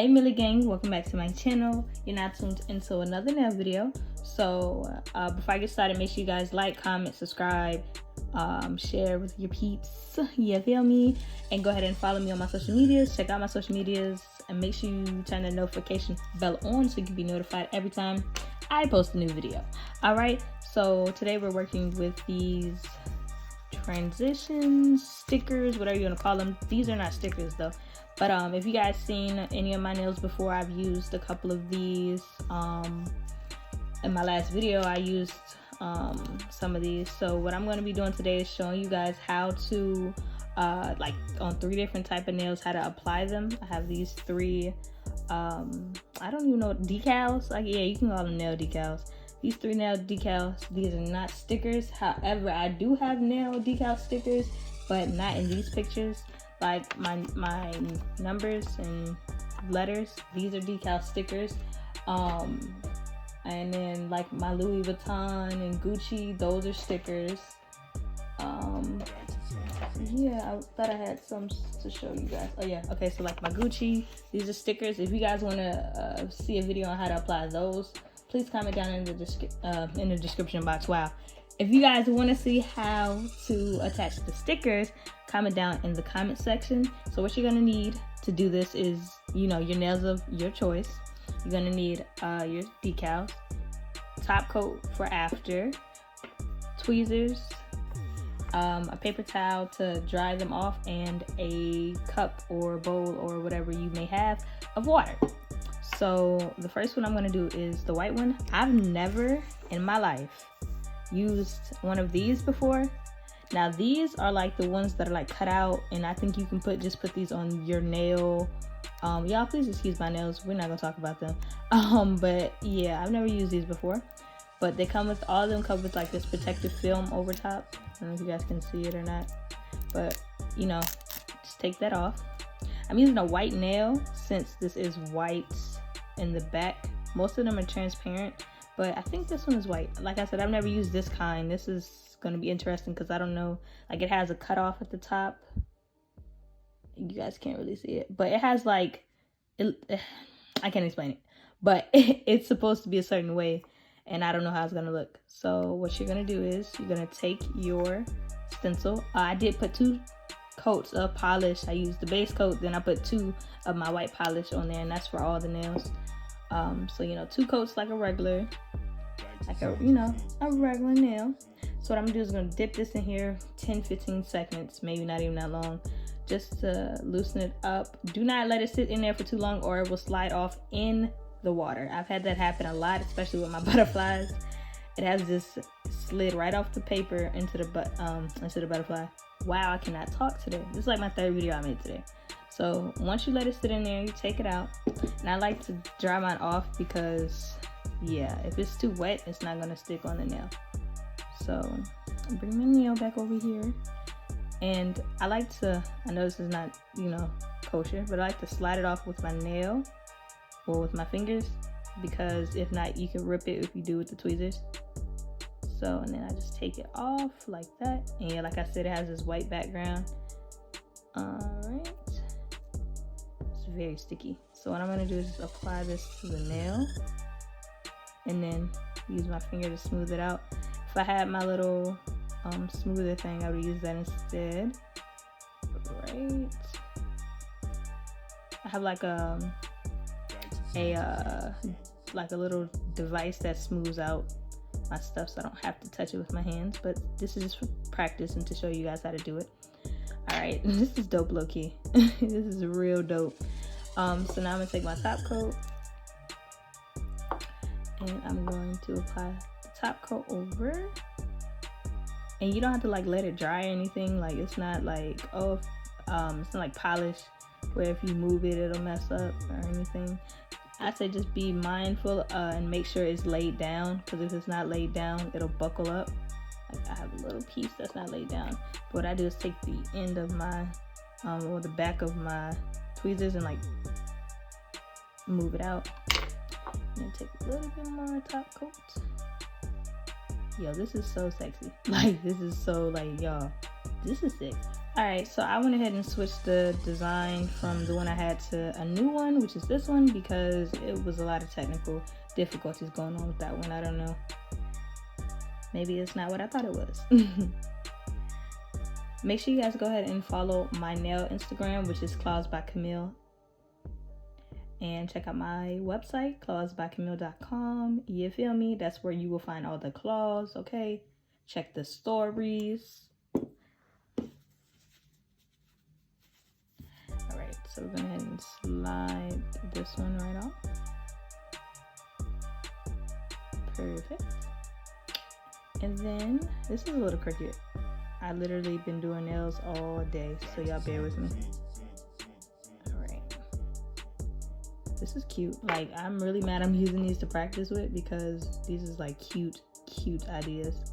Hey Millie gang, welcome back to my channel. You're now tuned into another nail video. So before I get started, make sure you guys like, comment, subscribe, share with your peeps, you feel me? And go ahead and follow me on my social medias. Check out my social medias and make sure you turn the notification bell on so you can be notified every time I post a new video. All right, so today we're working with these transitions, stickers, whatever you want to call them. These are not stickers though. But if you guys seen any of my nails before, I've used a couple of these. In my last video, I used some of these. So what I'm going to be doing today is showing you guys how to, like on 3 different type of nails, how to apply them. I have these 3, I don't even know, decals. Like, yeah, you can call them nail decals. These 3 nail decals, these are not stickers. However, I do have nail decal stickers, but not in these pictures. Like my numbers and letters, these are decal stickers. And then like my Louis Vuitton and Gucci, those are stickers. Yeah, I thought I had some to show you guys. Oh yeah, okay, so like my Gucci, these are stickers. If you guys want to see a video on how to apply those, please comment down in the description box. Wow. If you guys want to see how to attach the stickers, comment down in the comment section. So what you're going to need to do this is, you know, your nails of your choice. You're going to need your decals, top coat for after, tweezers, a paper towel to dry them off, and a cup or bowl or whatever you may have of water. So the first one I'm going to do is the white one. I've never in my life used one of these before. Now these are like the ones that are like cut out, and I think you can just put these on your nail. Y'all please excuse my nails, we're not gonna talk about them. But yeah, I've never used these before, but they come with, all of them come with like this protective film over top. I don't know if you guys can see it or not, but you know, just take that off. I'm using a white nail since this is white in the back. Most of them are transparent, but I think this one is white. Like I said, I've never used this kind. This is going to be interesting because I don't know, like it has a cutoff at the top. You guys can't really see it, but it has like, I can't explain it, but it's supposed to be a certain way, and I don't know how it's going to look. So what you're going to do is you're going to take your stencil. I did put 2 coats of polish. I used the base coat, then I put 2 of my white polish on there, and that's for all the nails. So you know, 2 coats like a regular, a regular nail. So what I'm gonna do is gonna dip this in here 10-15 seconds, maybe not even that long, just to loosen it up. Do not let it sit in there for too long or it will slide off in the water. I've had that happen a lot, especially with my butterflies. It has just slid right off the paper into the butterfly. Wow, I cannot talk today. This is like my 3rd video I made today. So once you let it sit in there, you take it out. And I like to dry mine off because, yeah, if it's too wet, it's not gonna stick on the nail. So I bring my nail back over here. And I like to, I know this is not, you know, kosher, but I like to slide it off with my nail or with my fingers, because if not, you can rip it if you do with the tweezers. So, and then I just take it off like that. And yeah, like I said, it has this white background. Alright. It's very sticky. So what I'm gonna do is just apply this to the nail and then use my finger to smooth it out. If I had my little smoother thing, I would use that instead. Right. I have like a little device that smooths out my stuff so I don't have to touch it with my hands, but this is just for practice and to show you guys how to do it. Alright, this is dope low-key. This is real dope. So now I'm gonna take my top coat and I'm going to apply the top coat over. And you don't have to like let it dry or anything. Like it's not like, oh, it's not like polish where if you move it it'll mess up or anything. I say just be mindful and make sure it's laid down, because if it's not laid down, it'll buckle up. Like I have a little piece that's not laid down. But what I do is take the end of my, or the back of my tweezers and like move it out. And then take a little bit more top coat. Yo, this is so sexy. Like this is so like, y'all, this is sick. Alright, so I went ahead and switched the design from the one I had to a new one, which is this one, because it was a lot of technical difficulties going on with that one. I don't know. Maybe it's not what I thought it was. Make sure you guys go ahead and follow my nail Instagram, which is 𝐒𝐲𝑧𝐣𝐨 by Camille. And check out my website, 𝐒𝐲𝑧𝑣𝐴Camille.com. You feel me? That's where you will find all the claws, okay? Check the stories. Alright, so we're going to go ahead and slide this one right off. Perfect. And then, this is a little crooked. I literally been doing nails all day, so y'all bear with me. Alright. This is cute. Like, I'm really mad I'm using these to practice with because these is like cute ideas.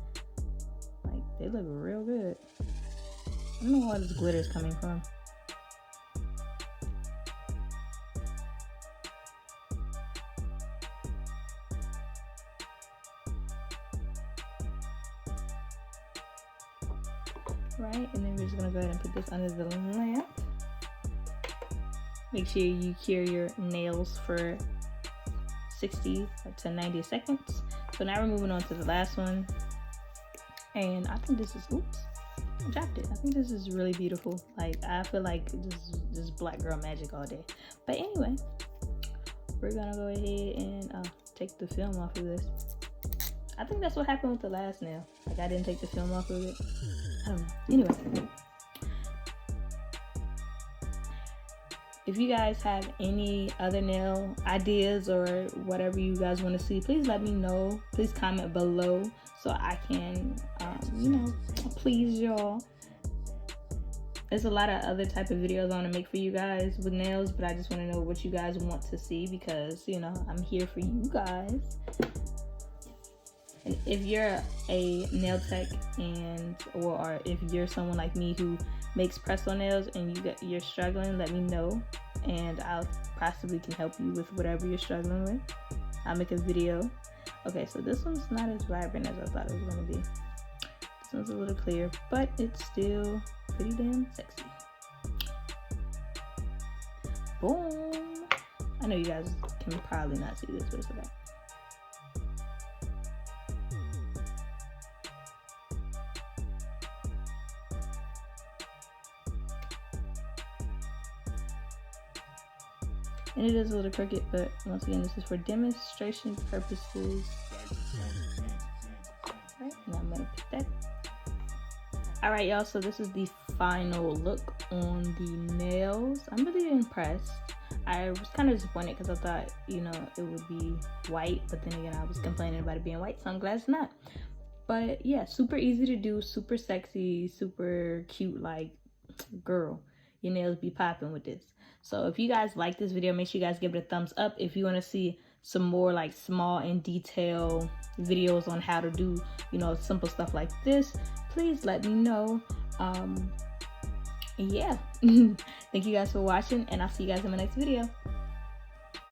Like, they look real good. I don't know where this glitter is coming from. Right, and then we're just gonna go ahead and put this under the lamp. Make sure you cure your nails for 60 to 90 seconds. So now we're moving on to the last one. And I think this is, oops, I dropped it. I think this is really beautiful. Like, I feel like this black girl magic all day. But anyway, we're gonna go ahead and take the film off of this. I think that's what happened with the last nail. Like, I didn't take the film off of it. I don't know. Anyway, if you guys have any other nail ideas or whatever you guys want to see, please let me know. Please comment below so I can, you know, please y'all. There's a lot of other type of videos I want to make for you guys with nails, but I just want to know what you guys want to see because, you know, I'm here for you guys. And if you're a nail tech or if you're someone like me who makes press-on nails and you're struggling, let me know and I'll possibly can help you with whatever you're struggling with. I'll make a video. Okay, so this one's not as vibrant as I thought it was gonna be. This one's a little clear, but it's still pretty damn sexy. Boom! I know you guys can probably not see this, but it's okay. And it is a little crooked, but once again, this is for demonstration purposes. Alright, now I'm gonna pick that. Alright, y'all, so this is the final look on the nails. I'm really impressed. I was kind of disappointed because I thought, you know, it would be white, but then again, I was complaining about it being white, so I'm glad it's not. But yeah, super easy to do, super sexy, super cute, like, girl, your nails be popping with this. So if you guys like this video, make sure you guys give it a thumbs up. If you want to see some more like small and detailed videos on how to do, you know, simple stuff like this, please let me know. Yeah. Thank you guys for watching, and I'll see you guys in my next video.